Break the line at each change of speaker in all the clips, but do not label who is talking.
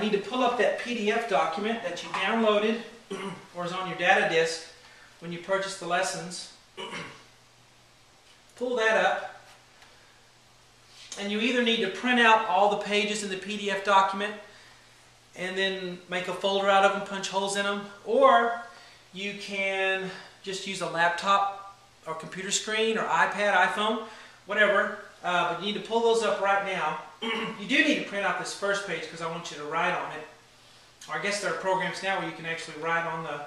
need to pull up that PDF document that you downloaded or is on your data disk when you purchased the lessons. Pull that up, and you either need to print out all the pages in the PDF document and then make a folder out of them, punch holes in them, or you can just use a laptop or computer screen or iPad, iPhone, whatever, but you need to pull those up right now. You do need to print out this first page because I want you to write on it. Or I guess there are programs now where you can actually write on the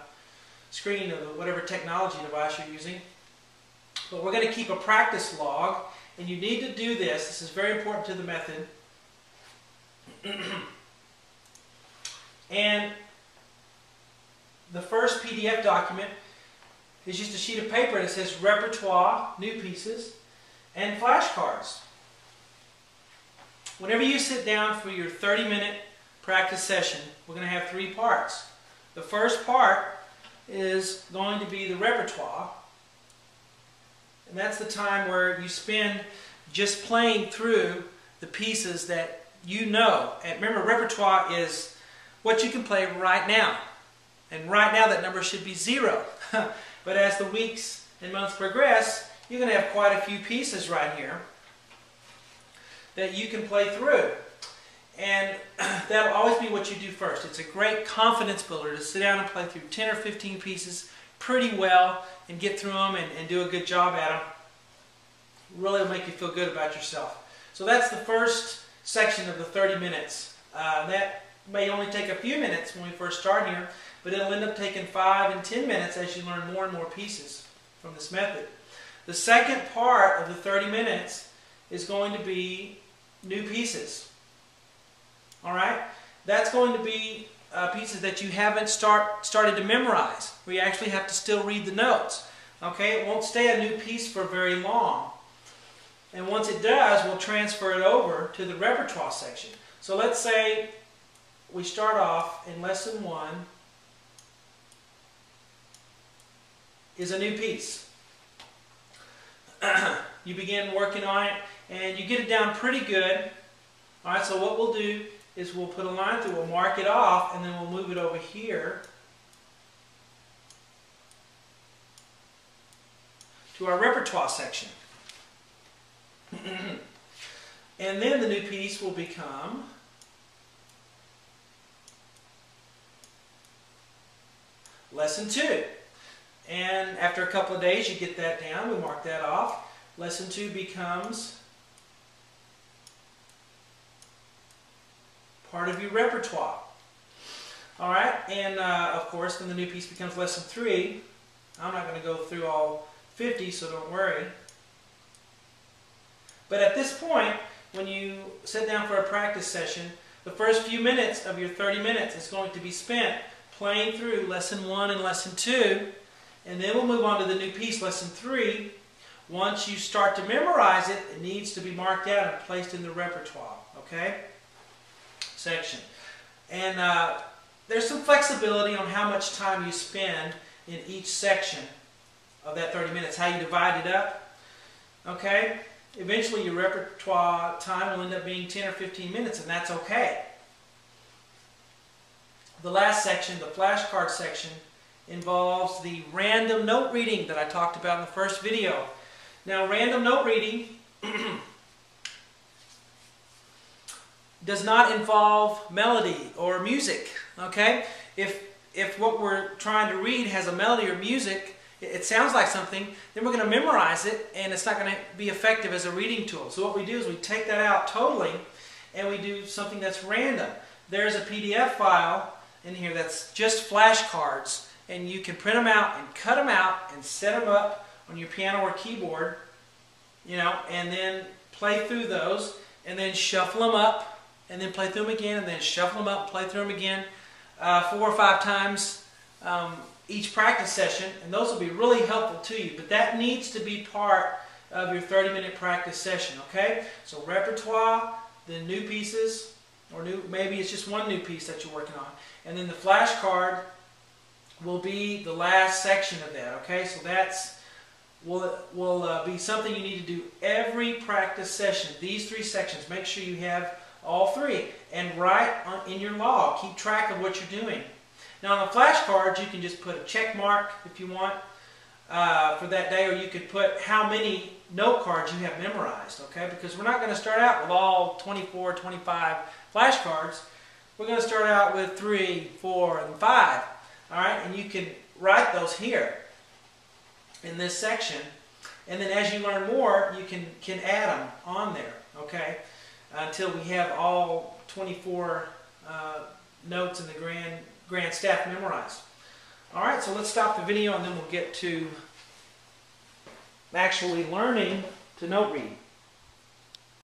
screen of whatever technology device you're using. But we're going to keep a practice log, and you need to do this. This is very important to the method. And the first PDF document is just a sheet of paper that says repertoire, new pieces, and flashcards. Whenever you sit down for your 30-minute practice session, we're going to have 3 parts. The first part is going to be the repertoire, and that's the time where you spend just playing through the pieces that you know. And remember, repertoire is what you can play right now. And right now that number should be 0. But as the weeks and months progress, you're going to have quite a few pieces right here that you can play through. And that'll always be what you do first. It's a great confidence builder to sit down and play through 10 or 15 pieces pretty well and get through them and do a good job at them. Really will make you feel good about yourself. So that's the first section of the 30 minutes. That may only take a few minutes when we first start here, but it'll end up taking 5 and 10 minutes as you learn more and more pieces from this method. The second part of the 30 minutes is going to be new pieces. Alright? That's going to be pieces that you haven't started to memorize, where you actually have to still read the notes. Okay? It won't stay a new piece for very long. And once it does, we'll transfer it over to the repertoire section. So let's say we start off in lesson 1 is a new piece. You begin working on it and you get it down pretty good. Alright, so what we'll do is we'll put a line through, we'll mark it off, and then we'll move it over here to our repertoire section. And then the new piece will become lesson 2. And after a couple of days you get that down, we mark that off. Lesson 2 becomes part of your repertoire. Alright, and of course then the new piece becomes lesson 3. I'm not going to go through all 50, so don't worry. But at this point, when you sit down for a practice session, the first few minutes of your 30 minutes is going to be spent playing through lesson 1 and lesson 2, and then we'll move on to the new piece, lesson 3. Once you start to memorize it, it needs to be marked out and placed in the repertoire, okay, section. And there's some flexibility on how much time you spend in each section of that 30 minutes, how you divide it up, okay. Eventually your repertoire time will end up being 10 or 15 minutes, and that's okay. The last section, the flashcard section, involves the random note reading that I talked about in the first video. Now, random note reading does not involve melody or music, okay? If what we're trying to read has a melody or music, it sounds like something, then we're going to memorize it and it's not going to be effective as a reading tool. So what we do is we take that out totally and we do something that's random. There's a PDF file in here that's just flashcards, and you can print them out and cut them out and set them up on your piano or keyboard, you know, and then play through those and then shuffle them up and then play through them again and then shuffle them up and play through them again 4 or 5 times each practice session, and those will be really helpful to you. But that needs to be part of your 30-minute practice session, okay? So repertoire, the new pieces, or maybe it's just one new piece that you're working on, and then the flashcard will be the last section of that, okay? So that's will be something you need to do every practice session. These 3 sections, make sure you have all three, and write in your log. Keep track of what you're doing. Now on the flashcards, you can just put a check mark if you want for that day, or you could put how many note cards you have memorized, okay? Because we're not going to start out with all 24, 25 flashcards. We're going to start out with 3, 4, and 5, all right? And you can write those here in this section. And then as you learn more, you can add them on there, okay? Until we have all 24 notes in the grand staff memorized. Alright, so let's stop the video and then we'll get to actually learning to note read.